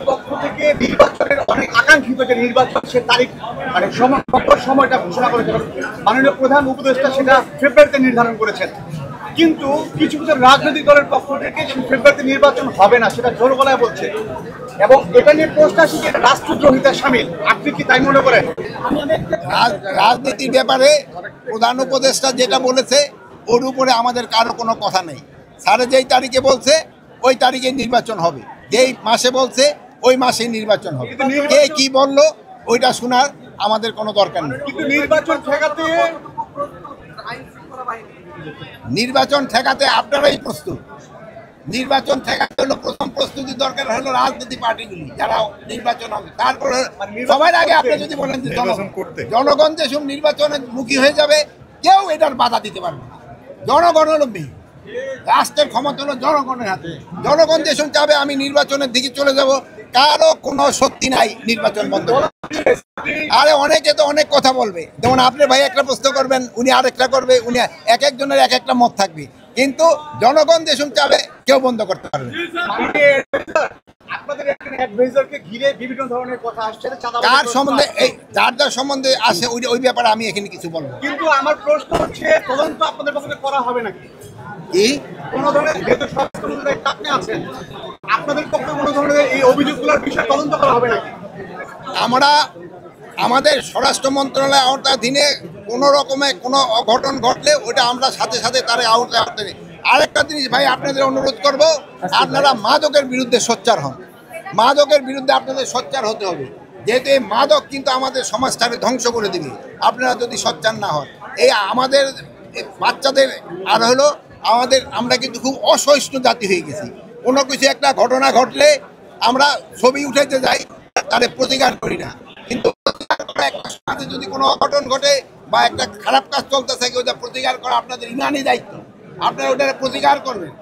পক্ষ থেকে নির্বাচনের অনেক আকাঙ্ক্ষিত যে নির্বাচন সে তারিখ মানে সময়টা ঘোষণা করেছেন মাননীয় প্রধান উপদেষ্টা, সেটা ফেব্রুয়ারিতে নির্ধারণ করেছেন। কিন্তু কিছু কিছু রাজনৈতিক দলের পক্ষ থেকে ফেব্রুয়ারিতে নির্বাচন হবে না, সেটা জোর গলায় বলছে এবং এটা নিয়ে প্রশ্ন আসছে যে রাষ্ট্রদ্রোহিতা শামিল। আপনি কি তাই মনে করেন? রাজনীতির ব্যাপারে প্রধান উপদেষ্টা যেটা বলেছে ওর উপরে আমাদের কারো কোনো কথা নেই। স্যারে যেই তারিখে বলছে ওই তারিখে নির্বাচন হবে, যেই মাসে বলছে ওই মাসে নির্বাচন হবে। কে কি বললো ওইটা শোনার আমাদের কোনো দরকার নেই। কিন্তু নির্বাচন ঠেকাতে আপনারাই প্রস্তুত। নির্বাচন ঠেকাতে হলো প্রথম প্রস্তুতি দরকার হলো রাজনীতি পার্টিগুলি যারা নির্বাচন হবে। তারপরে সবার আগে আপনি যদি বলেন যে জনগণ যেসব নির্বাচনের মুখী হয়ে যাবে কেউ এটার বাধা দিতে পারবে না। জনগণ হলো মেয়ে, রাষ্ট্রের ক্ষমতা হলো জনগণের হাতে। জনগণ যেসব চাবে আমি নির্বাচনের দিকে চলে যাব, কারো কোনো শক্তি নাই নির্বাচন বন্ধ। আরে অনেকে তো অনেক কথা বলবে, যেমন আপনি ভাই একটা প্রশ্ন করবেন, উনি আরেকটা করবে, উনি এক একজনের এক একটা মত থাকবে, কিন্তু জনগণ যেসব চাবে কেউ বন্ধ করতে পারবে। কার সম্বন্ধে এই যার যার সম্বন্ধে আসে ওই ব্যাপারে আমি এখানে কিছু বলবো। কিন্তু আমার প্রশ্ন হচ্ছে তদন্ত আপনাদের পক্ষে করা হবে নাকি? কি কোনো ধরনের যেহেতু স্বরাষ্ট্র মন্ত্রণালয়ের চাপে আছেন, আপনাদের পক্ষে কোনো ধরনের এই অভিযোগগুলোর বিষয়ে তদন্ত করা হবে নাকি? আমরা আমাদের স্বরাষ্ট্র মন্ত্রণালয়ের আওতাধীনে কোনো রকমে কোনো অঘটন ঘটলে ওটা আমরা সাথে সাথে তার আওতায় নিই। আরেকটা জিনিস ভাই আপনাদের অনুরোধ করব, আপনারা মাদকের বিরুদ্ধে সোচ্চার হন। মাদকের বিরুদ্ধে আপনাদের সোচ্চার হতে হবে, যেহেতু এই মাদক কিন্তু আমাদের সমাজটাকে ধ্বংস করে দেবে আপনারা যদি সোচ্চার না হন। এই আমাদের বাচ্চাদের আর হলো আমরা কিন্তু খুব অসহিষ্ণু জাতি হয়ে গেছি। কোনো কিছু একটা ঘটনা ঘটলে আমরা ছবি উঠাইতে যাই, তাদের প্রতিকার করি না। কিন্তু সমাজে যদি কোনো অঘটন ঘটে বা একটা খারাপ কাজ চলতে থাকে ওটা প্রতিকার করা আপনাদের ইমানই দায়িত্ব। আপনারা ওটা প্রতিকার করবেন।